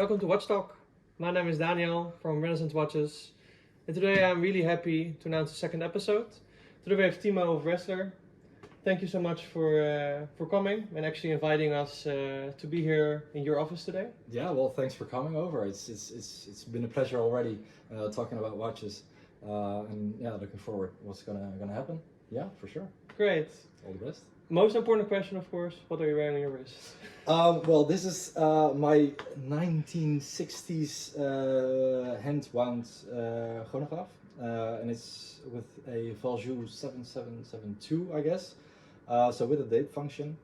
welcome to WatchTalk. My name is Daniel from Renaissance Watches, and today I'm really happy to announce the second episode. Today we have Timo of Wristler. Thank you so much for coming and actually inviting us to be here in your office today. Yeah, well, thanks for coming over. It's been a pleasure already talking about watches, and yeah, looking forward what's gonna happen. Yeah, for sure. Great. All the best. Most important question, of course, what are you wearing on your wrist? Well, this is my 1960s hand-wound chronograph, and it's with a Valjoux 7772, I guess. So with a date function,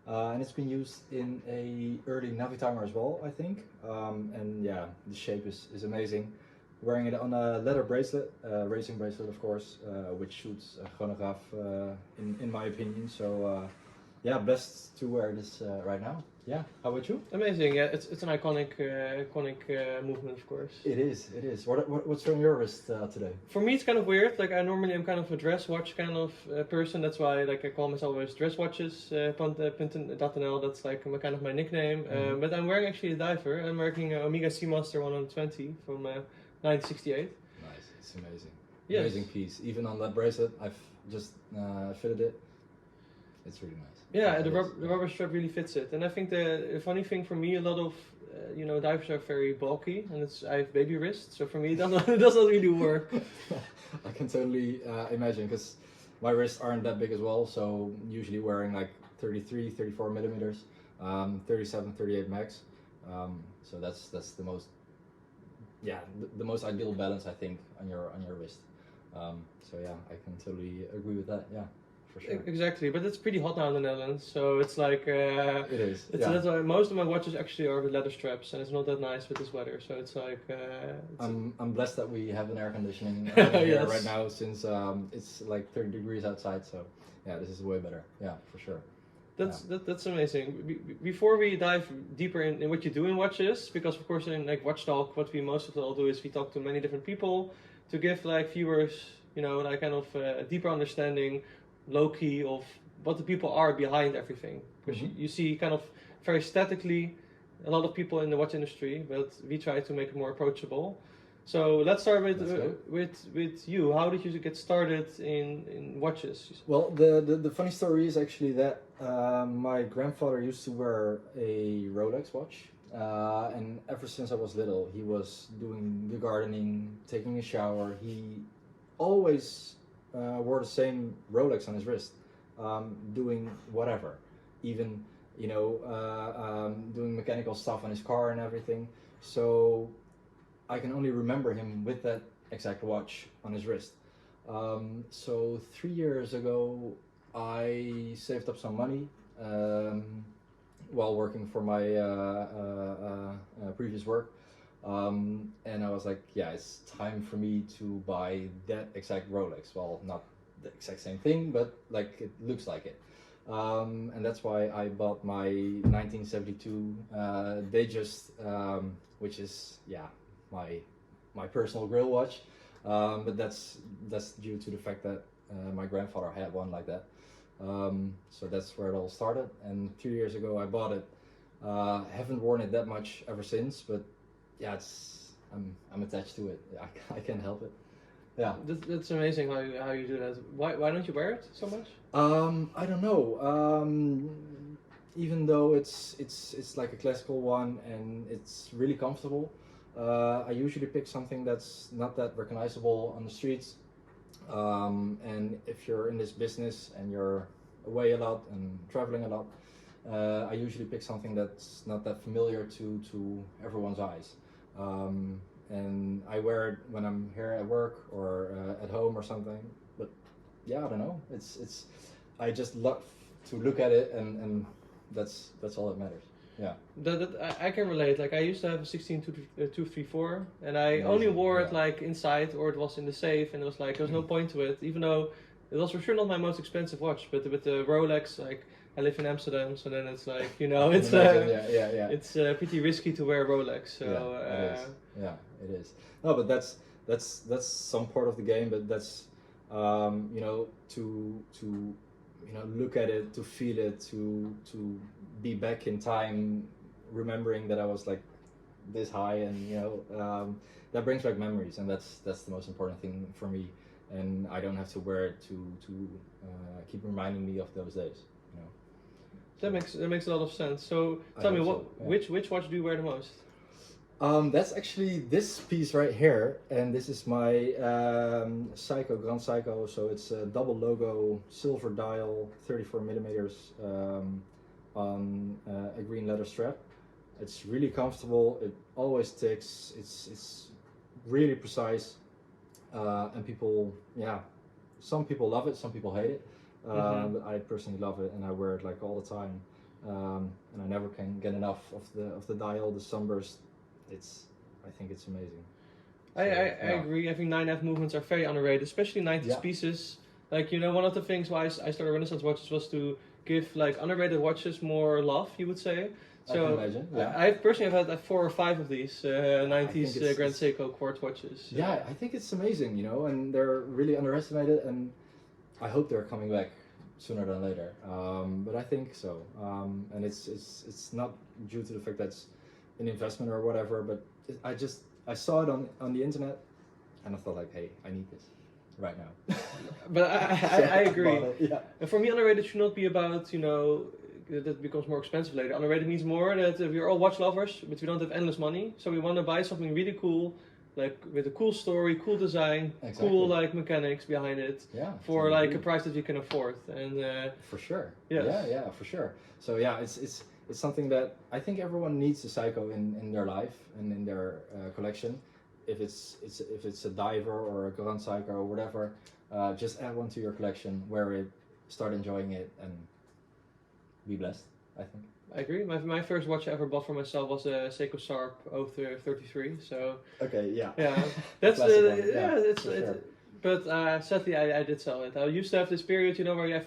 and it's been used in a early Navitimer as well, I think. And yeah, the shape is amazing. Wearing it on a leather bracelet, racing bracelet, of course, which suits a chronograph in my opinion. So yeah, blessed to wear this right now. Yeah, how about you? Amazing. Yeah, it's an iconic movement, of course. It is. What's on your wrist today? For me, it's kind of weird. Like I normally am kind of a dress watch kind of person. That's why like I call myself always dresswatches. Pinten.nl. That's like kind of my nickname. But I'm wearing actually a diver. I'm wearing an Omega Seamaster 120 from 1968. Nice. It's amazing. Yes. Amazing piece. Even on that bracelet, I've just fitted it. It's really nice. Yeah, the rubber strap really fits it. And I think the funny thing for me, a lot of divers are very bulky, and I have baby wrists, so for me it doesn't really work. I can totally imagine, because my wrists aren't that big as well, so usually wearing like 33, 34 millimeters, 37, 38 max. So that's the most, yeah, the most ideal balance, I think, on your wrist. So yeah, I can totally agree with that. Yeah. For sure. Exactly, but it's pretty hot now in the Netherlands, so it's like it is. That's why most of my watches actually are with leather straps, and it's not that nice with this weather. So it's like I'm blessed that we have an air conditioning yes. here right now, since it's like 30 degrees outside. So yeah, this is way better. Yeah, for sure. That's amazing. Before we dive deeper in what you do in watches, because of course in like WatchTalk, what we most of all do is we talk to many different people to give like viewers, like kind of a deeper understanding, low-key, of what the people are behind everything. Because you see kind of very statically a lot of people in the watch industry, but we try to make it more approachable. So let's start with you. How did you get started in watches? Well, the funny story is actually that my grandfather used to wear a Rolex watch, and ever since I was little, he was doing the gardening, taking a shower. He always wore the same Rolex on his wrist, doing whatever, even doing mechanical stuff on his car and everything. So I can only remember him with that exact watch on his wrist. So 3 years ago, I saved up some money while working for my previous work. And I was like, yeah, it's time for me to buy that exact Rolex. Well, not the exact same thing, but like it looks like it. And that's why I bought my 1972 Datejust, which is, yeah, my personal grill watch. But that's due to the fact that my grandfather had one like that. So that's where it all started. And 3 years ago I bought it. Haven't worn it that much ever since, but yeah, I'm attached to it. I can't help it. Yeah. That's amazing how you do that. Why don't you wear it so much? I don't know. Even though it's like a classical one and it's really comfortable, I usually pick something that's not that recognizable on the streets. And if you're in this business and you're away a lot and traveling a lot, I usually pick something that's not that familiar to everyone's eyes. And I wear it when I'm here at work or at home or something. But yeah, I don't know. I just love to look at it, and that's all that matters. Yeah. I can relate. Like I used to have a 16234, and I only wore it like inside, or it was in the safe, and it was like there was no point to it, even though it was for sure not my most expensive watch. But with the Rolex, like I live in Amsterdam, so then it's like it's it's pretty risky to wear a Rolex. So it is. No, but that's some part of the game. But that's to look at it, to feel it, to be back in time, remembering that I was like this high, and that brings back memories, and that's the most important thing for me. And I don't have to wear it to keep reminding me of those days. That makes a lot of sense. So tell me, which watch do you wear the most? That's actually this piece right here, and this is my Seiko, Grand Seiko. So it's a double logo, silver dial, 34 millimeters on a green leather strap. It's really comfortable. It always ticks. It's really precise, and people, some people love it, some people hate it. But I personally love it, and I wear it like all the time. And I never can get enough of the dial, the sunburst. I think it's amazing. I agree. I think 9F movements are very underrated, especially 90s pieces. Like, one of the things why I started Renaissance watches was to give like underrated watches more love, you would say. So I can imagine. Yeah. I personally have had like 4 or 5 of these 90s Grand Seiko quartz watches. Yeah, I think it's amazing, and they're really underestimated, and I hope they're coming back sooner than later. But I think so. And it's not due to the fact that it's an investment or whatever, but I saw it on the internet, and I thought like, hey, I need this right now. But I agree. Yeah. And for me, underrated should not be about, that becomes more expensive later. Underrated means more that we're all watch lovers, but we don't have endless money, so we want to buy something really cool, like with a cool story, cool design, cool like mechanics behind it, for like a price that you can afford. And for sure. Yes. Yeah, for sure. So yeah, it's something that I think everyone needs a Seiko in their life and in their collection. If it's a diver or a Grand Seiko or whatever, just add one to your collection, wear it, start enjoying it, and be blessed, I think. I agree. My first watch I ever bought for myself was a Seiko Sharp 033. So okay, yeah. That's it's. But sadly, I did sell it. I used to have this period, where you have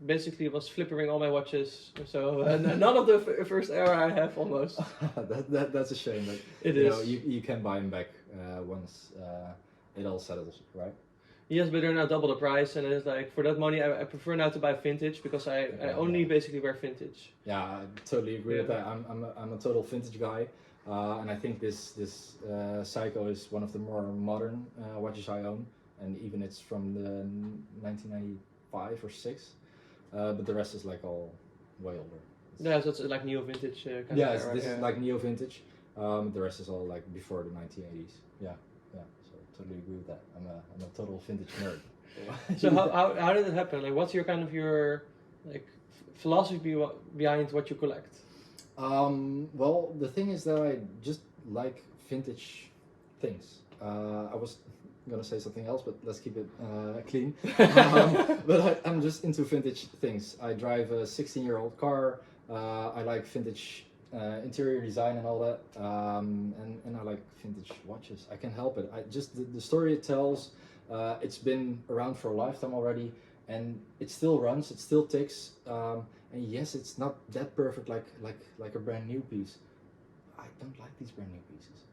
basically was flippering all my watches. So none of the first era I have almost. That's a shame. But it is. You can buy them back once it all settles, right? Yes, but they're now double the price, and it's like for that money, I prefer now to buy vintage because I only basically wear vintage. Yeah, I totally agree with that. I'm a total vintage guy, and I think this Seiko is one of the more modern watches I own, and even it's from the 1995 or 6, but the rest is like all way older. Yeah, so it's like neo vintage. This is like neo vintage. The rest is all like before the 1980s. Yeah. Totally agree with that. I'm a total vintage nerd. So how did it happen? Like, what's your philosophy behind what you collect? Well, the thing is that I just like vintage things. I was gonna say something else, but let's keep it clean. But I'm just into vintage things. I drive a 16-year-old car. I like vintage interior design and all that, and I like vintage watches. I can't help it. I just the story it tells. It's been around for a lifetime already, and it still runs. It still ticks. And yes, it's not that perfect like a brand new piece. I don't like these brand new pieces.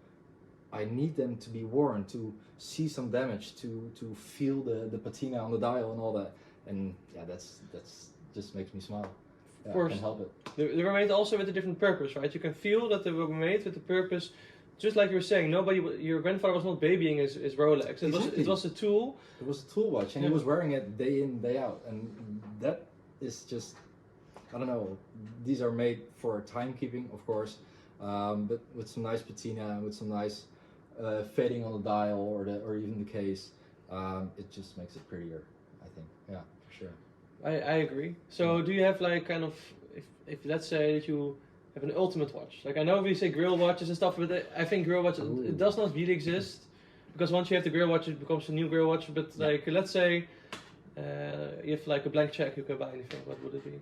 I need them to be worn, to see some damage, to feel the patina on the dial and all that. And yeah, that's just makes me smile. Of course. I can help it. They were made also with a different purpose, right? You can feel that they were made with the purpose, just like you were saying. Your grandfather was not babying his Rolex. It was a tool. It was a tool watch, and he was wearing it day in, day out, and that is just, I don't know. These are made for timekeeping, of course, but with some nice patina and with some nice fading on the dial or even the case, it just makes it prettier, I think. Yeah, for sure. I agree. So do you have like if let's say that you have an ultimate watch, like I know we say grill watches and stuff, but I think grill watches, it does not really exist, because once you have the grill watch it becomes a new grill watch, but like let's say you have like a blank check, you can buy anything, what would it be?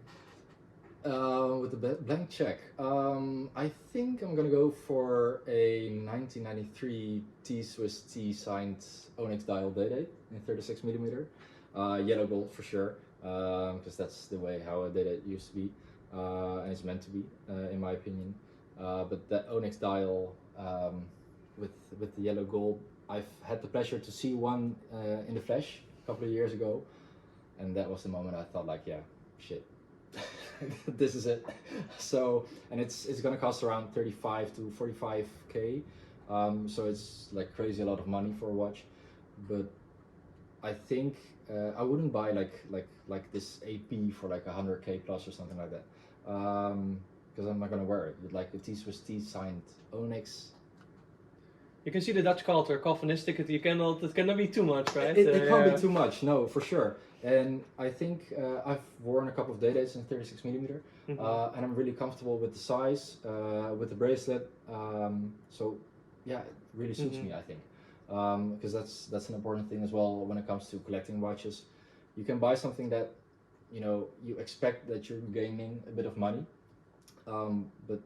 With the blank check, I think I'm gonna go for a 1993 T-Swiss T signed Onyx dial Day in 36mm, yellow gold for sure. Because that's the way how a Day-Date used to be, and it's meant to be, in my opinion. But that Onyx dial with the yellow gold, I've had the pleasure to see one in the flesh a couple of years ago, and that was the moment I thought like, yeah, shit, this is it. So, and it's gonna cost around 35 to 45k. So it's like crazy a lot of money for a watch, but I think I wouldn't buy like this AP for like 100k plus or something like that, because I'm not gonna wear it. But like a T-Swiss T signed Onyx. You can see the Dutch culture, Calvinistic. It cannot be too much, right? It can't be too much, no, for sure. And I think I've worn a couple of Daydates in 36 millimeter, and I'm really comfortable with the size, with the bracelet. So yeah, it really suits me, I think, because that's an important thing as well when it comes to collecting watches. You can buy something that you expect that you're gaining a bit of money, but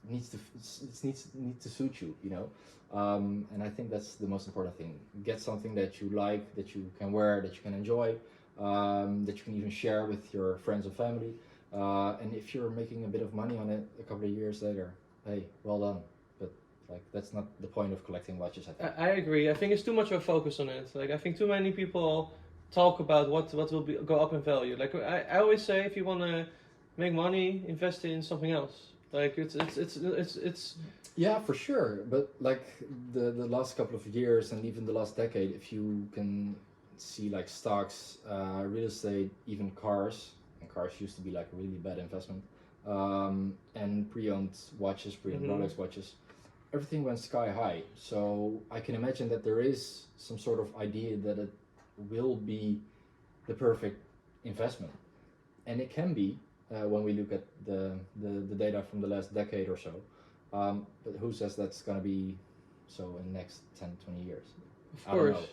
needs to suit you, and I think that's the most important thing. Get something that you like, that you can wear, that you can enjoy, that you can even share with your friends or family, and if you're making a bit of money on it a couple of years later, hey, well done. But like, that's not the point of collecting watches, I think. I agree. I think it's too much of a focus on it. Like, I think too many people talk about what will go up in value. Like I always say, if you want to make money, invest in something else. Like it's Yeah, for sure. But like the last couple of years and even the last decade, if you can see like stocks, real estate, even cars, and cars used to be like a really bad investment, and pre-owned watches, pre-owned Rolex watches, everything went sky high. So I can imagine that there is some sort of idea that it will be the perfect investment, and it can be. When we look at the data from the last decade or so. But who says that's going to be so in the next 10, 20 years? Of course. I don't know.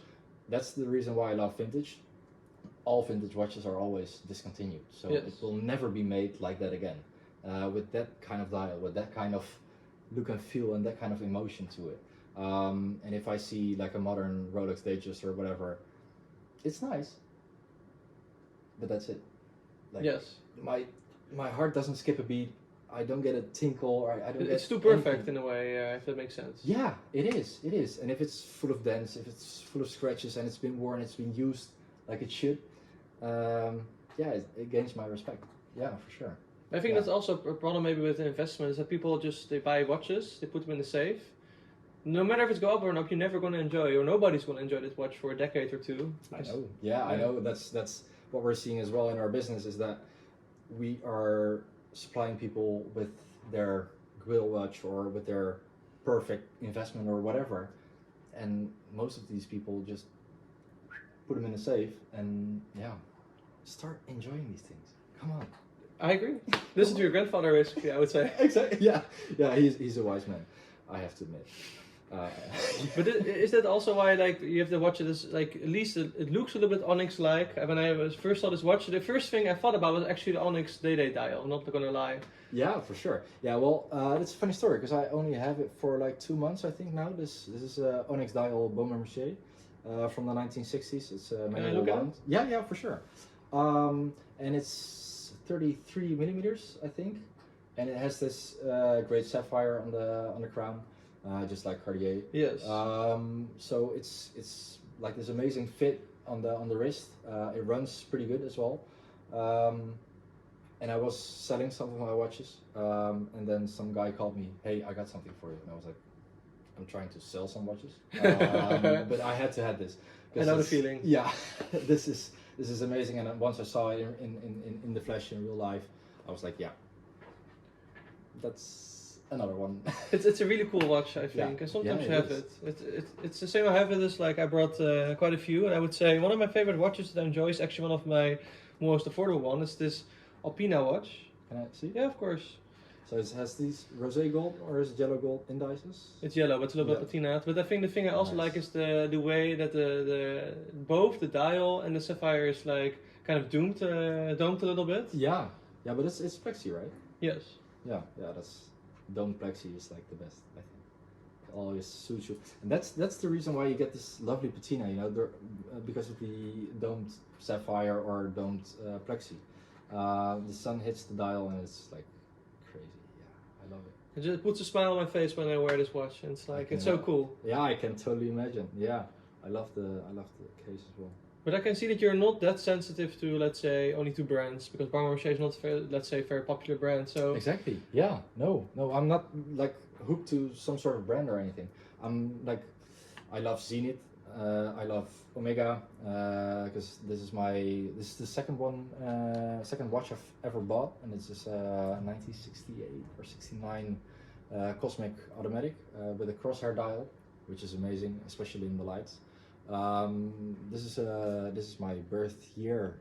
That's the reason why I love vintage. All vintage watches are always discontinued. So it will never be made like that again. With that kind of dial, with that kind of look and feel and that kind of emotion to it. And if I see like a modern Rolex Datejust or whatever, it's nice. But that's it. Like, yes. My heart doesn't skip a beat. I don't get a tinkle, or I don't. It's too perfect in a way, if that makes sense. Yeah, it is. It is. And if it's full of dents, if it's full of scratches, and it's been worn, it's been used like it should. It gains my respect. Yeah, for sure. I think that's also a problem maybe with investments, that people they buy watches, they put them in the safe. No matter if it's go up or not, you're never going to enjoy, or nobody's going to enjoy this watch for a decade or two. I know. Yeah, I know. That's what we're seeing as well in our business, is that we are supplying people with their grill watch or with their perfect investment or whatever, and most of these people just put them in a safe and start enjoying these things. Come on. I agree. Listen to your grandfather, basically, I would say. Exactly. Yeah. He's a wise man, I have to admit. But is that also why like you have to watch it as like at least it looks a little bit Onyx-like? When I first saw this watch, the first thing I thought about was actually the Onyx Day-Day dial. I'm not gonna lie. Yeah, for sure. Yeah, well, that's a funny story because I only have it for like 2 months, I think now. This is Onyx dial Baume Mercier from the 1960s. It's manual wound. Yeah, for sure. And it's 33 millimeters, I think, and it has this great sapphire on the crown. Just like Cartier. Yes. So it's like this amazing fit on the wrist. It runs pretty good as well. And I was selling some of my watches, and then some guy called me, "Hey, I got something for you." And I was like, "I'm trying to sell some watches, but I had to have this." I know the feeling. Yeah, this is amazing. And once I saw it in the flesh in real life, I was like, "Yeah, that's." Another one. It's a really cool watch, I think, and sometimes you have it. It's the same I have it as like I brought quite a few, and I would say one of my favorite watches that I enjoy is actually one of my most affordable ones. It's this Alpina watch. Can I see? Yeah, of course. So it has these rosé gold or is it yellow gold indices? It's yellow, but it's a little bit patina. But I think the thing I also like is the way that the both the dial and the sapphire is like kind of domed a little bit. Yeah, but it's plexi, right? Yes. Yeah, that's. Domed plexi is like the best, I think. It always suits you, and that's the reason why you get this lovely patina, because of the domed sapphire or domed plexi. The sun hits the dial and it's like crazy. Yeah, I love it. It just puts a smile on my face when I wear this watch, and it's like it's so cool. Yeah, I can totally imagine. Yeah, I love the case as well. But I can see that you're not that sensitive to, let's say, only two brands, because Baume Mercier is not, let's say, a very popular brand. So Exactly. Yeah. No. I'm not like hooked to some sort of brand or anything. I'm like, I love Zenith. I love Omega because this is the second watch I've ever bought, and it's this 1968 or 69 Cosmic automatic with a crosshair dial, which is amazing, especially in the lights. This is my birth year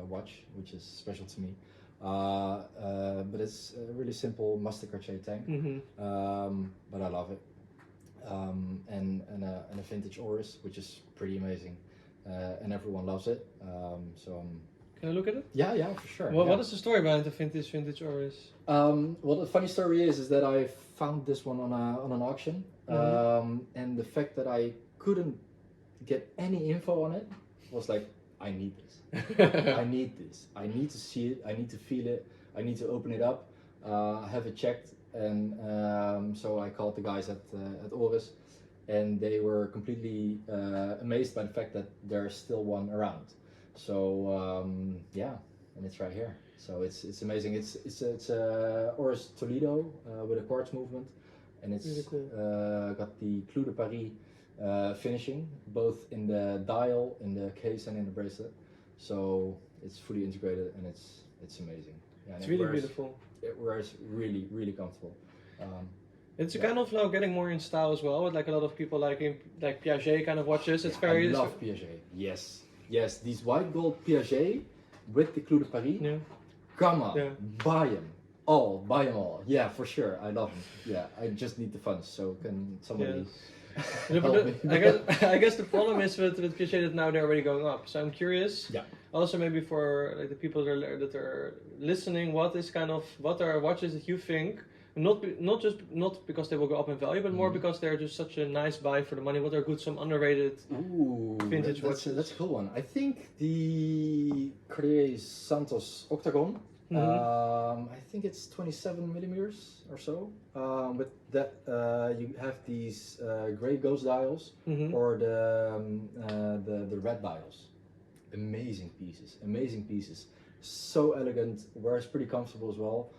watch, which is special to me. But it's a really simple Cartier Tank, but I love it. And a vintage Oris, which is pretty amazing, and everyone loves it. can I look at it? Yeah, for sure. What is the story behind the vintage Oris? Well, the funny story is that I found this one on an auction, and the fact that I couldn't get any info on it was like, I need this. I need this. I need to see it. I need to feel it. I need to open it up, have it checked, and so I called the guys at Oris, and they were completely amazed by the fact that there's still one around. So yeah, and it's right here. So it's amazing. It's a Oris Toledo with a quartz movement, and it's really cool. got the Clou de Paris finishing, both in the dial, in the case, and in the bracelet. So it's fully integrated, and it's amazing. Yeah, It's really beautiful. It wears really comfortable. It's kind of now getting more in style as well, with like a lot of people like Piaget kind of watches. It's very. I love Piaget. Yes, these white gold Piaget with the Clou de Paris. Yeah. Come on, buy them all. Yeah, for sure. I love them. Yeah, I just need the funds. So can somebody? Help me? I guess the problem is with Piaget that now they're already going up. So I'm curious. Yeah. Also, maybe for like the people that are listening, what are watches that you think not because they will go up in value, but more because they're just such a nice buy for the money. What are good, some underrated vintage watches? That's a cool one. I think the Cartier Santos Octagon. I think it's 27 millimeters or so. With that, you have these gray ghost dials or the red dials. Amazing pieces. So elegant. Wears pretty comfortable as well.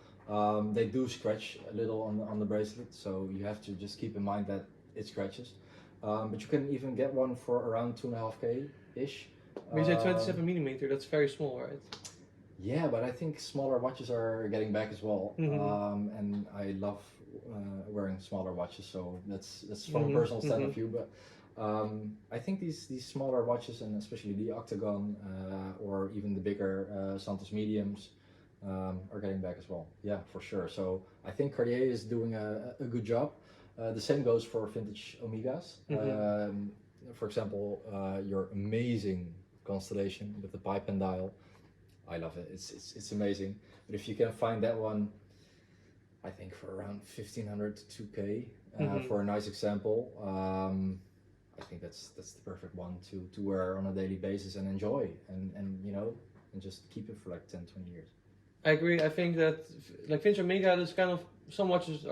They do scratch a little on the bracelet, so you have to just keep in mind that it scratches. But you can even get one for around 2.5K ish. You say 27 millimeter. That's very small, right? Yeah, but I think smaller watches are getting back as well, and I love wearing smaller watches. So that's from a personal stand of view. But I think these smaller watches, and especially the Octagon or even the bigger Santos mediums, are getting back as well. Yeah, for sure. So I think Cartier is doing a good job. The same goes for vintage Omegas. For example, your amazing Constellation with the pipe and dial. I love it. It's amazing. But if you can find that one, I think for around 1,500 to 2K for a nice example, I think that's the perfect one to wear on a daily basis and enjoy and just keep it for like 10, 20 years. I agree. I think that like vintage Omega, there's kind of some watches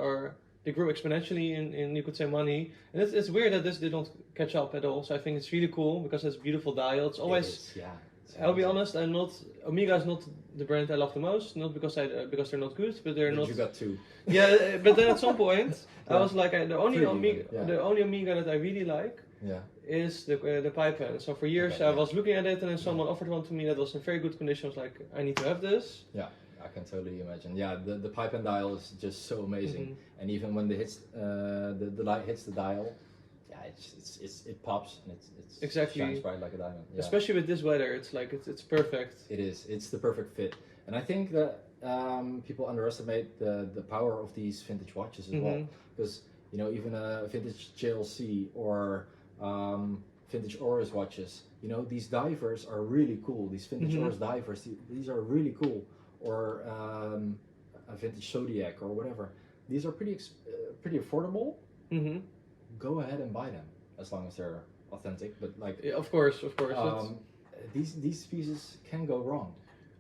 they grew exponentially in you could say money, and it's weird that they don't catch up at all. So I think it's really cool because it's a beautiful dial. It's always I'll be honest. Omega is not the brand I love the most. Not because they're not good, but they're not. You got two. Yeah, but then at some point I was like the only Omega that I really like is the pipe pen. So for years I was looking at it, and then someone offered one to me that was in very good condition. I was like, I need to have this. Yeah, I can totally imagine. Yeah, the pipe and dial is just so amazing, and even when the light hits the dial. It pops and it shines bright like a diamond. Yeah. Especially with this weather, it's like it's perfect. It is. It's the perfect fit, and I think that people underestimate the power of these vintage watches as well. Because even a vintage JLC or vintage Oris watches, these divers are really cool. These vintage Oris divers, these are really cool. Or a vintage Zodiac or whatever. These are pretty affordable. Go ahead and buy them as long as they're authentic. But of course. These pieces can go wrong.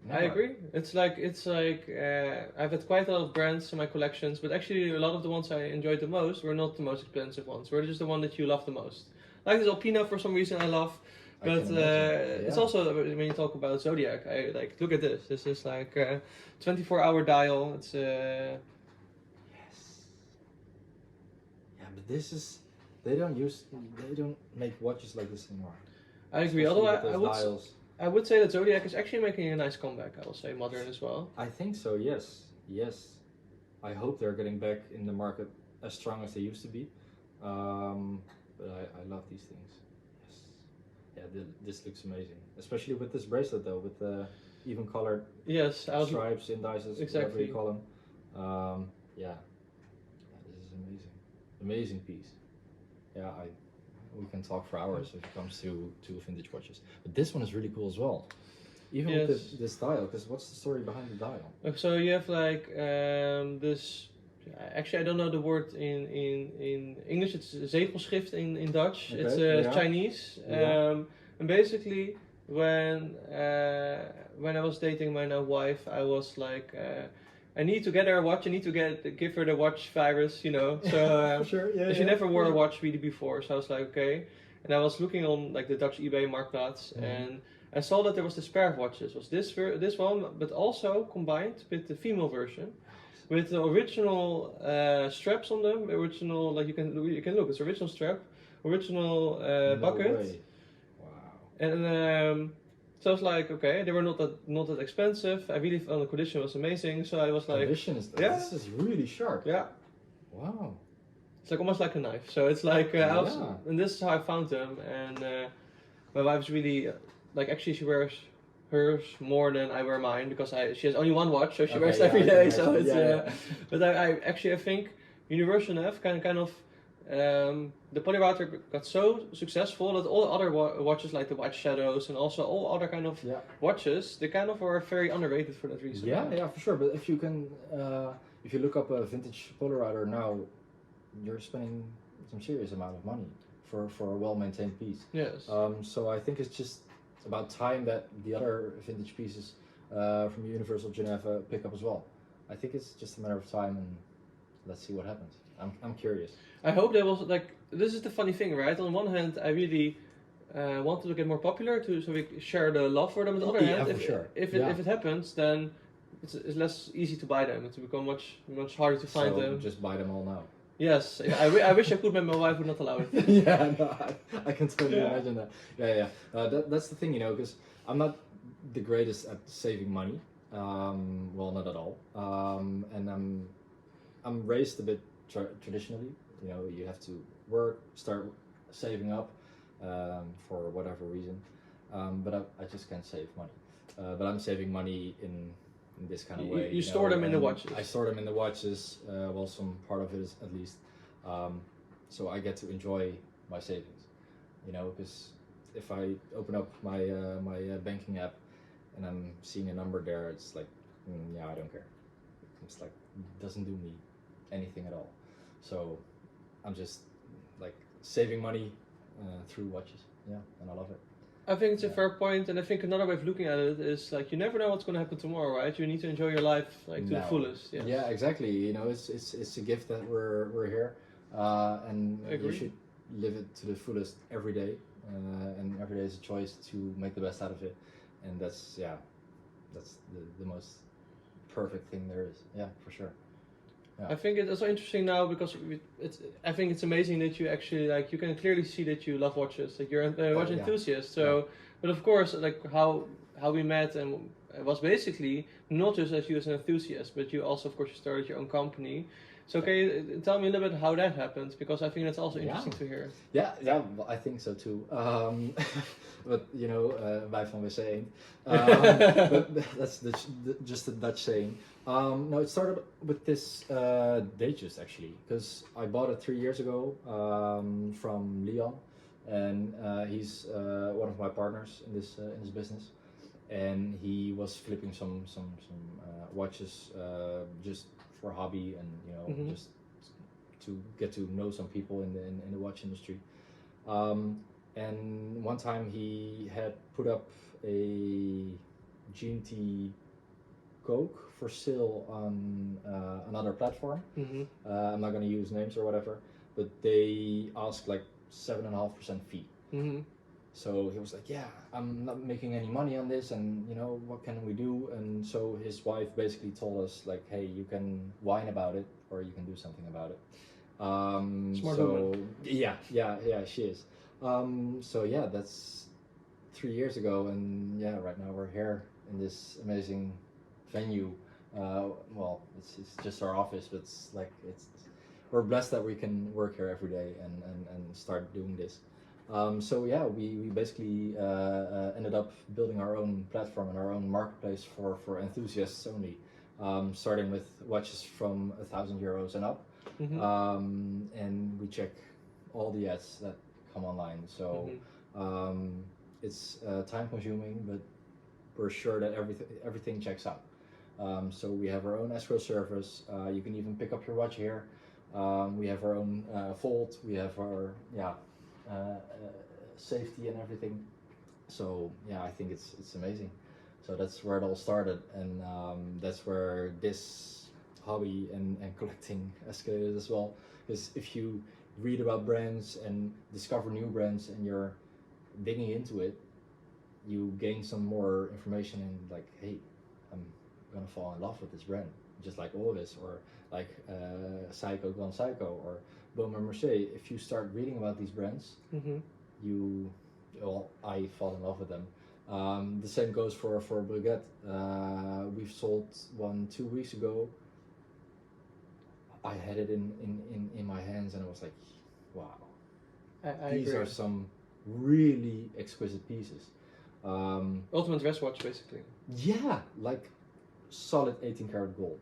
I agree. It's like I've had quite a lot of brands in my collections, but actually a lot of the ones I enjoyed the most were not the most expensive ones. Were just the one that you love the most. Like this Alpina, for some reason I love, But can imagine. it's Yeah. also when you talk about zodiac, I like look at this. This is like 24-hour dial. It's Yes. Yeah, but this is they don't make watches like this anymore. I agree. Especially Although with those dials. I would say that Zodiac is actually making a nice comeback. I will say modern as well. I think so. Yes. Yes. I hope they're getting back in the market as strong as they used to be. But I love these things. Yes. Yeah, this looks amazing. Especially with this bracelet though, with the even colored Yes, stripes, indices, whatever exactly. you call them. Yeah. This is amazing. Amazing piece. Yeah, we can talk for hours if it comes to vintage watches. But this one is really cool as well. Even Yes. with this dial, because what's the story behind the dial? So you have like this. Actually, I don't know the word in English. It's zegelschrift in Dutch. Okay, It's yeah. Chinese. Yeah. And basically, when I was dating my now wife, I was like, I need to get her a watch. I need to give her the watch virus, you know. So Sure, yeah. she never wore a watch really before. So I was like, okay. And I was looking on like the Dutch eBay Marktplaats, and I saw that there was the spare watches. Was this one, but also combined with the female version, with the original straps on them. Original, like you can look. It's original strap, original No bucket, way. Wow. and so I was like, okay, they were not that expensive. I really found the condition was amazing. So I was like, Condition is yeah. This is really sharp. yeah. Wow. It's like almost like a knife. So it's like, Yeah. and this is how I found them. And my wife's really, like actually she wears hers more than I wear mine because she has only one watch, so she wears it every day. So it's, but I think Universal F kind of, the polyrouter got so successful that all other watches like the White Shadows and also all other kind of watches, they kind of are very underrated for that reason. Yeah, for sure. But if you can, if you look up a vintage polyrouter now, you're spending some serious amount of money for a well-maintained piece. Yes. So I think it's just about time that the other vintage pieces from Universal Geneva pick up as well. I think it's just a matter of time, and let's see what happens. I'm curious. I hope they will, like, this is the funny thing, right? On one hand, I really wanted to get more popular so we share the love for them. On the other hand, if it happens, then it's less easy to buy them. It's become much harder to find them. Just buy them all now. Yes, I wish I could, but my wife would not allow it. Yeah, no, I can totally imagine that. Yeah. That's the thing, you know, because I'm not the greatest at saving money. Well, not at all. And I'm raised a bit traditionally. You know, you have to work, start saving up for whatever reason. But I just can't save money. But I'm saving money in this kind of way. You store them in the watches. I store them in the watches. Well, some part of it is at least. So I get to enjoy my savings. You know, because if I open up my banking app and I'm seeing a number there, it's like, I don't care. It's like it doesn't do me anything at all. So I'm just like saving money through watches. Yeah, and I love it. I think it's a fair point, and I think another way of looking at it is like you never know what's going to happen tomorrow, right? You need to enjoy your life like to the fullest. Yes. Yeah, exactly. You know, it's a gift that we're here, and you should live it to the fullest every day, and every day is a choice to make the best out of it, and that's the most perfect thing there is. Yeah, for sure. Yeah. I think it's also interesting now because I think it's amazing that you actually like you can clearly see that you love watches, that you're a watch enthusiast. So, but of course, like how we met and it was basically not just as you as an enthusiast, but you also of course you started your own company. So can you tell me a little bit how that happened, because I think that's also interesting to hear. Yeah, well, I think so too. But you know, wij van WC ain't. But that's just a Dutch saying. No, it started with this Datejust actually, because I bought it 3 years ago from Leon, and he's one of my partners in this business, and he was flipping some watches just for hobby and you know just to get to know some people in the watch industry. And one time he had put up a GMT Coke for sale on another platform. I'm not going to use names or whatever, but they asked like 7.5% fee. So he was like, yeah, I'm not making any money on this, and you know, what can we do? And so his wife basically told us like, hey, you can whine about it or you can do something about it. Smart So woman. yeah, she is. So yeah, that's 3 years ago, and yeah, right now we're here in this amazing venue. Well, it's just our office, but we're blessed that we can work here every day and start doing this. So yeah, we basically ended up building our own platform and our own marketplace for enthusiasts only, starting with watches from €1,000 and up, and we check all the ads that come online. So it's time consuming, but we're sure that everything checks out. So we have our own escrow service. You can even pick up your watch here. We have our own vault. We have our safety and everything. So yeah, I think it's amazing. So that's where it all started, and that's where this hobby and collecting escalated as well. Because if you read about brands and discover new brands and you're digging into it, you gain some more information and like, hey, I'm gonna fall in love with this brand, just like Oris or like Seiko gone Seiko or Baume Mercier. If you start reading about these brands, I fall in love with them. The same goes for Breguet. We've sold one 2 weeks ago. I had it in my hands and I was like, wow, these agree. are some really exquisite pieces. Ultimate dress watch, basically. Yeah, like solid 18 karat gold.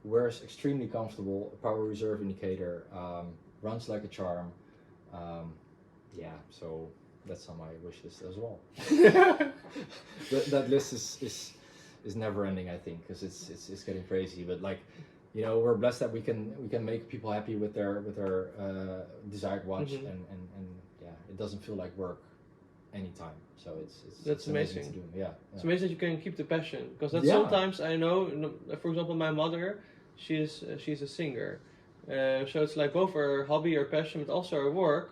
Wears extremely comfortable, power reserve indicator, runs like a charm. Yeah, so that's on my wish list as well. that list is never ending, I think, because it's getting crazy. But like, you know, we're blessed that we can make people happy with their desired watch, and yeah, it doesn't feel like work anytime. So it's amazing to do. Yeah, it's amazing that you can keep the passion, because that's Yeah. sometimes I know. For example, my mother, she's a singer, so it's like both her hobby, her passion, but also her work.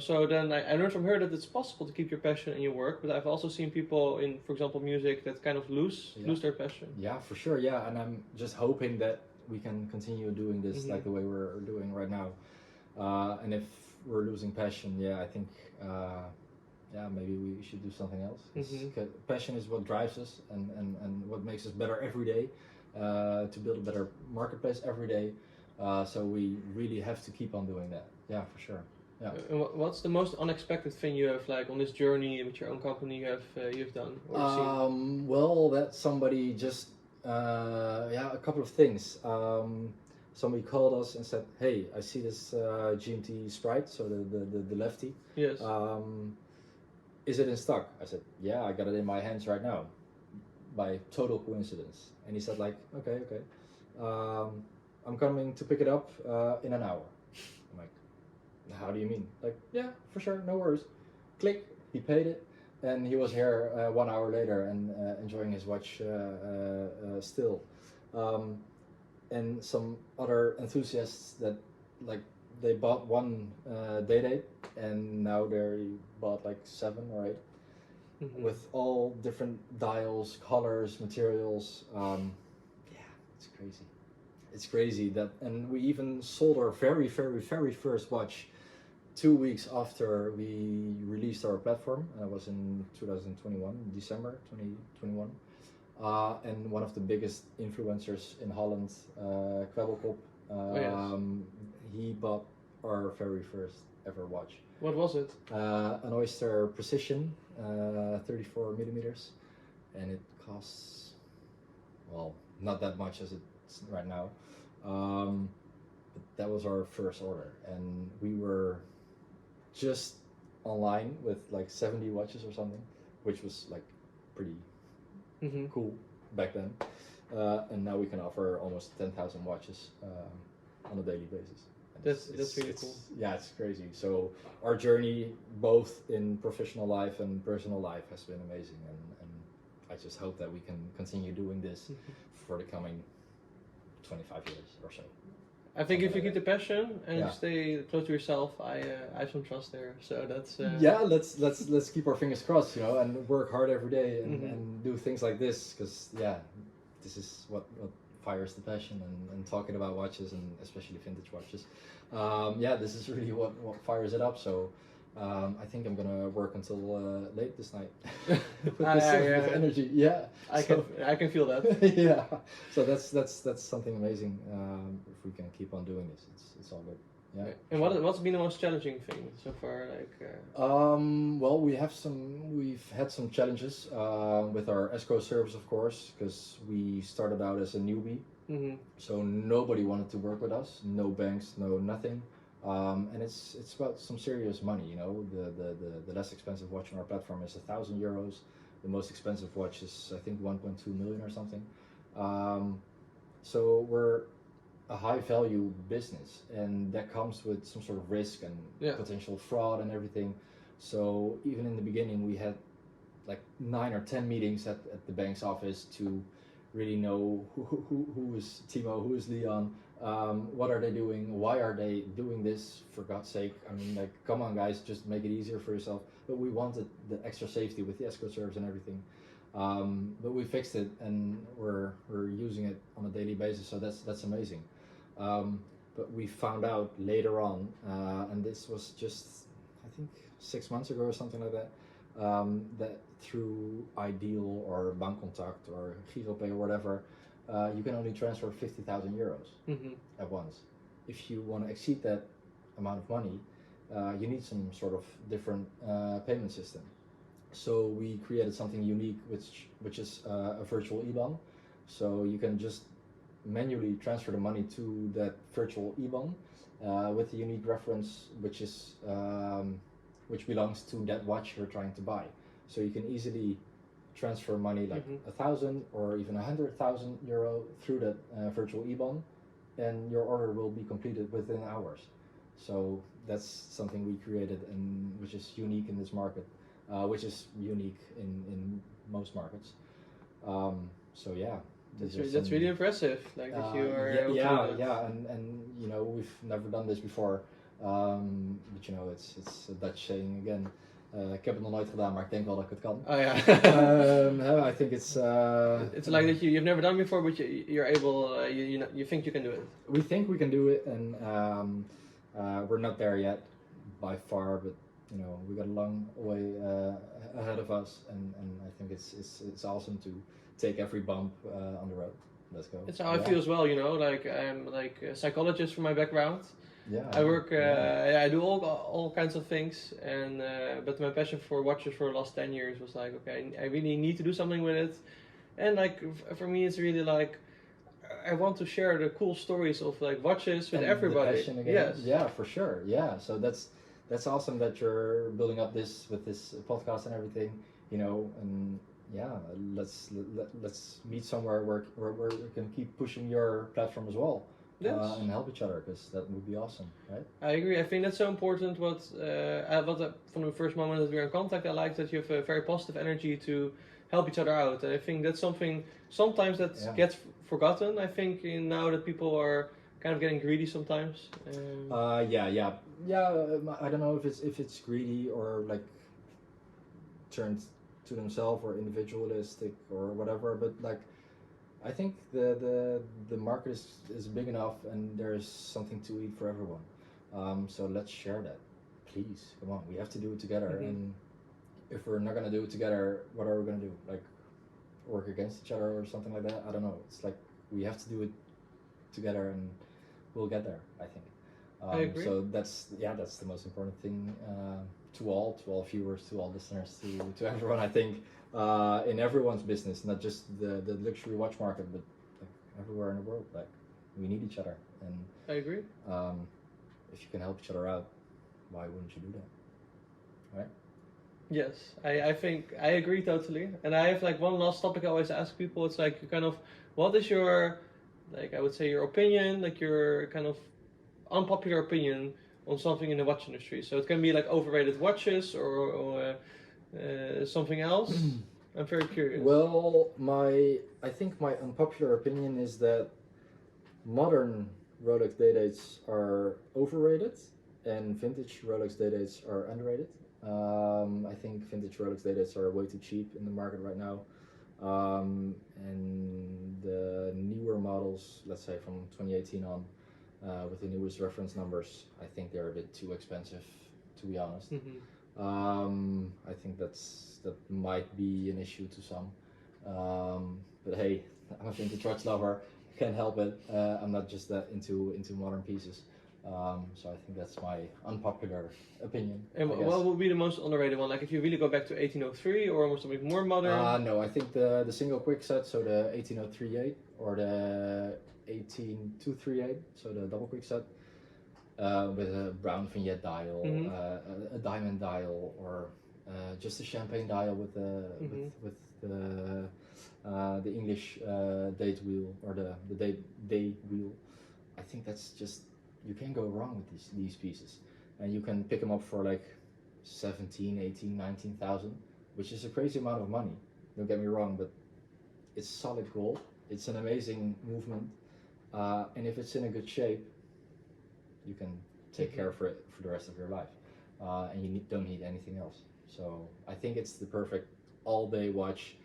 So then I learned from her that it's possible to keep your passion in your work, but I've also seen people in, for example, music that kind of lose their passion. Yeah, for sure. Yeah, and I'm just hoping that we can continue doing this like the way we're doing right now. And if we're losing passion, yeah, I think maybe we should do something else. Passion is what drives us and what makes us better every day, to build a better marketplace every day. So we really have to keep on doing that. Yeah, for sure. Yeah. And what's the most unexpected thing you have, like, on this journey with your own company you've done or seen? Well, that somebody just a couple of things. Somebody called us and said, "Hey, I see this GMT Sprite, so the lefty. Yes. Is it in stock?" I said, "Yeah, I got it in my hands right now, by total coincidence." And he said, like, "Okay. I'm coming to pick it up in an hour." I'm like, "How do you mean?" Like, "Yeah, for sure, no worries." Click, he paid it, and he was here 1 hour later and enjoying his watch still. And some other enthusiasts that, like, they bought one date and now they bought like 7 or 8 with all different dials, colors, materials. It's crazy. It's crazy that, and we even sold our very first watch 2 weeks after we released our platform, and it was in 2021, December 2021. And one of the biggest influencers in Holland, Kwebbelkop, he bought our very first ever watch. What was it? An Oyster Precision, 34 millimeters, and it costs, well, not that much as it's right now. But that was our first order, and we were just online with like 70 watches or something, which was like pretty cool back then. And now we can offer almost 10,000 watches on a daily basis. That's really cool. Yeah, it's crazy. So our journey, both in professional life and personal life, has been amazing, and I just hope that we can continue doing this for the coming 25 years or so. I think if you keep Something the passion and Yeah. you stay close to yourself, I have some trust there. So that's Yeah, let's keep our fingers crossed, you know, and work hard every day Mhm. and do things like this, because this is what fires the passion, and talking about watches, and especially vintage watches. This is really what fires it up. So I think I'm gonna work until late this night with this energy. Yeah, I can feel that. yeah. So that's something amazing. If we can keep on doing this, it's all good. Yeah. And what's been the most challenging thing so far? Well, we've had some challenges with our escrow service, of course, because we started out as a newbie, so nobody wanted to work with us. No banks, no nothing, and it's about some serious money. You know, the less expensive watch on our platform is €1,000. The most expensive watch is, I think, 1.2 million or something. So we're a high value business, and that comes with some sort of risk and potential fraud and everything. So even in the beginning, we had like 9 or 10 meetings at the bank's office to really know who is Timo, who is Leon, what are they doing, why are they doing this, for God's sake. I mean, like, come on guys, just make it easier for yourself. But we wanted the extra safety with the escrow service and everything. But we fixed it, and we're using it on a daily basis, so that's amazing. But we found out later on, and this was just, I think, 6 months ago or something like that, that through Ideal or Bankcontact or GiroPay or whatever, you can only transfer €50,000 at once. If you want to exceed that amount of money, you need some sort of different payment system. So we created something unique, which is a virtual IBAN. So you can just manually transfer the money to that virtual IBAN with a unique reference, which belongs to that watch you're trying to buy. So you can easily transfer money like €1,000 or even €100,000 through that virtual IBAN, and your order will be completed within hours. So that's something we created, and which is unique in this market, which is unique in most markets. So yeah. That's really impressive. Like if you are and you know, we've never done this before, but you know, it's a Dutch saying again. Ik heb het nog nooit gedaan, maar ik denk wel dat ik het kan. Oh yeah. I think it's like that you've never done before, but you're able. You think you can do it. We think we can do it, and we're not there yet by far, but you know, we got a long way ahead of us, and I think it's awesome to take every bump on the road. Let's go. It's how I feel as well, you know, like I'm like a psychologist from my background. Yeah. I work, I do all kinds of things, and but my passion for watches for the last 10 years was like, okay, I really need to do something with it. And like for me, it's really like I want to share the cool stories of like watches with everybody. Yes. Yeah, for sure. Yeah. So that's awesome that you're building up this with this podcast and everything, you know, and yeah, let's meet somewhere where we can keep pushing your platform as well. Yes. And help each other, because that would be awesome, right? I agree. I think that's so important. From the first moment that we're in contact, I like that you have a very positive energy to help each other out. And I think that's something sometimes that gets forgotten. I think now that people are kind of getting greedy sometimes. Yeah. I don't know if it's greedy or like turned to themselves or individualistic or whatever, but like, I think the market is big enough, and there's something to eat for everyone. So let's share that, please. Come on, we have to do it together. And if we're not gonna do it together, what are we gonna do? Like, work against each other or something like that? I don't know. It's like we have to do it together, and we'll get there, I think. I agree. So that's the most important thing to all viewers, to all listeners, to everyone. I think. In everyone's business, not just the luxury watch market, but like everywhere in the world. Like, we need each other, and I agree. If you can help each other out, why wouldn't you do that, right? Yes, I think I agree totally. And I have like one last topic I always ask people. It's like, you kind of, what is your, like, I would say your opinion, like your kind of unpopular opinion on something in the watch industry. So it can be like overrated watches or something else. I'm very curious. Well, I think my unpopular opinion is that modern Rolex Datates are overrated, and vintage Rolex Datates are underrated. I think vintage Rolex Datates are way too cheap in the market right now. And the newer models, let's say from 2018 on, with the newest reference numbers, I think they're a bit too expensive, to be honest. I think that might be an issue to some. But hey, I'm a vintage watch lover. Can't help it. I'm not just that into modern pieces. So I think that's my unpopular opinion. And what would be the most underrated one? Like if you really go back to 1803 or something more modern? No, I think the single quick set, so the 18038 or the 18238, so the double quick set, with a brown vignette dial, a diamond dial, or just a champagne dial with the English date wheel or the day wheel. I think that's just, you can't go wrong with these pieces, and you can pick them up for like 17, 18, 19,000, which is a crazy amount of money. Don't get me wrong, but it's solid gold. It's an amazing movement, and if it's in a good shape, you can take care of it for the rest of your life, and you don't need anything else. So I think it's the perfect all-day watch.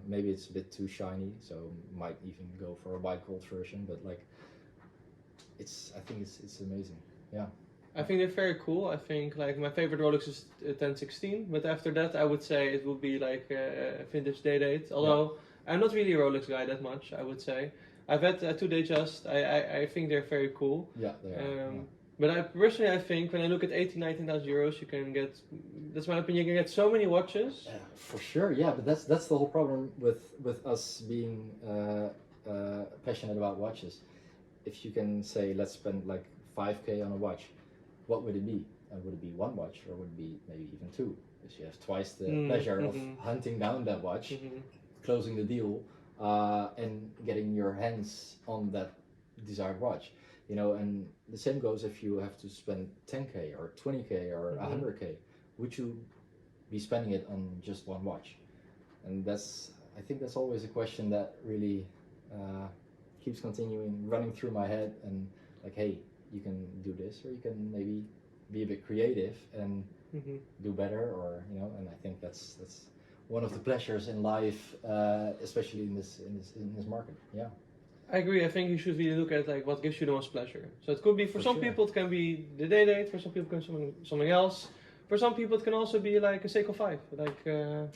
Maybe it's a bit too shiny, so might even go for a white gold version, but like, I think it's amazing. Yeah. I think they're very cool. I think like my favorite Rolex is 1016, but after that I would say it would be like a vintage Day-Date. Although I'm not really a Rolex guy that much, I would say. I've had 2 Datejust. I think they're very cool. Yeah, they are. But I think when I look at 18, 19,000 euros, you can get, that's my opinion, you can get so many watches. For sure, yeah, but that's the whole problem with us being passionate about watches. If you can say, let's spend like 5K on a watch, what would it be? Would it be one watch, or would it be maybe even 2? Because you have twice the pleasure of hunting down that watch, closing the deal, and getting your hands on that desired watch. You know, and the same goes if you have to spend 10K or 20K or 100K. Would you be spending it on just one watch? And I think that's always a question that really keeps running through my head, and like, hey, you can do this, or you can maybe be a bit creative and do better, or you know. And I think that's one of the pleasures in life, especially in this market. Yeah. I agree. I think you should really look at like what gives you the most pleasure. So it could be for some people it can be the Day-Date, for some people it can be something else. For some people it can also be like a Seiko 5.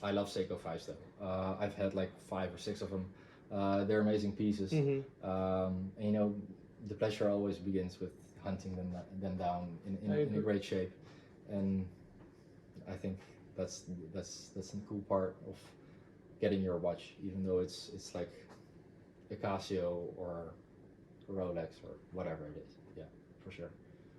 I love Seiko 5s though. I've had like 5 or 6 of them. They're amazing pieces. And you know, the pleasure always begins with hunting them down in a great shape. And I think that's the cool part of getting your watch, even though it's like a Casio or a Rolex or whatever it is. Yeah, for sure.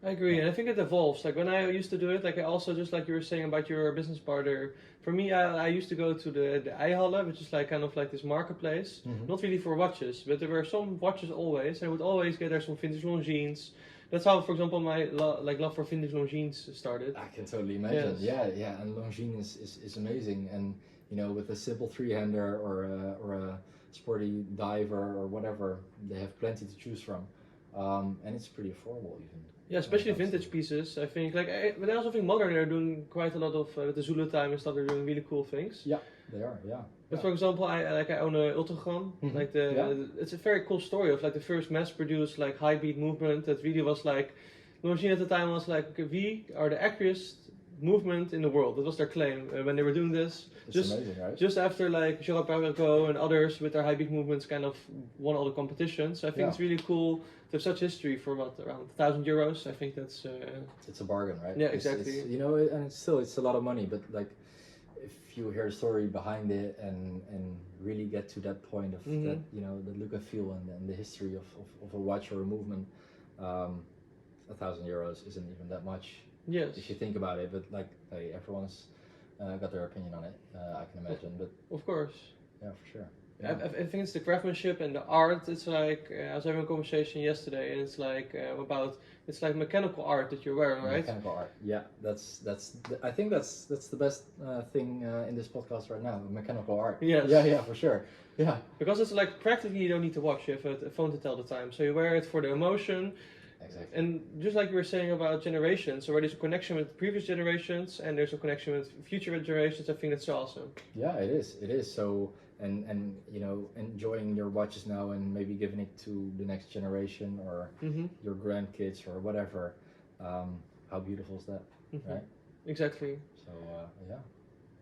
I agree, and I think it evolves. Like when I used to do it, like I also, just like you were saying about your business partner, for me, I used to go to the Eihalle, which is like kind of like this marketplace, not really for watches, but there were some watches always. I would always get there some vintage Longines. That's how, for example, my love for vintage Longines started. I can totally imagine. Yes. Yeah, and Longines is amazing, and you know, with a simple 3-hander or a sporty diver or whatever, they have plenty to choose from, and it's pretty affordable even. Yeah, especially vintage pieces. I think but I also think modern, they're doing quite a lot of with the Zulu time and stuff. They're doing really cool things. Yeah, they are. Yeah. But for example, I own a Ultragram. It's a very cool story of like the first mass-produced like high beat movement that really was like, Longines at the time was like, we are the accuracy movement in the world. That was their claim when they were doing this. It's amazing, right? Just after like Jérôme Perregaux and others with their high beat movements kind of won all the competitions. So I think it's really cool to have such history for around 1,000 euros. I think that's it's a bargain, right? Yeah, exactly. You know, and it's a lot of money, but like if you hear a story behind it and really get to that point of that, you know, the look and feel and the history of a watch or a movement, 1,000 euros isn't even that much. Yes. If you think about it, but like, hey, everyone's got their opinion on it. I can imagine, but of course. Yeah, for sure. I think it's the craftsmanship and the art. It's like I was having a conversation yesterday, and it's like it's like mechanical art that you're wearing, right? Mechanical art. Yeah, I think that's the best thing in this podcast right now. Mechanical art. Yes. Yeah, for sure. Yeah. Because it's like practically you don't need to watch. You have a phone to tell the time, so you wear it for the emotion. Exactly. And just like you were saying about generations, so there's a connection with previous generations, and there's a connection with future generations. I think that's so awesome. Yeah, it is. It is. So and you know, enjoying your watches now and maybe giving it to the next generation or your grandkids or whatever. How beautiful is that, right? Exactly. So yeah.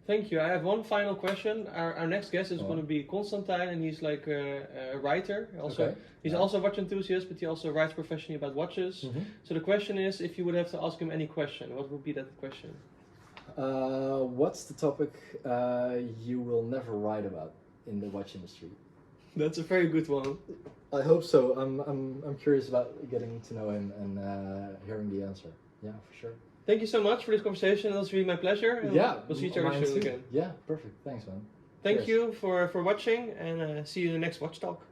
Thank you. I have one final question. Our next guest is going to be Constantine, and he's like a writer. Also, he's also a watch enthusiast, but he also writes professionally about watches. So the question is, if you would have to ask him any question, what would be that question? What's the topic you will never write about in the watch industry? That's a very good one. I hope so. I'm curious about getting to know him and hearing the answer. Yeah, for sure. Thank you so much for this conversation. It was really my pleasure. And we'll see each other soon again. Yeah, perfect. Thanks, man. Thank you for watching, and see you in the next Watch Talk.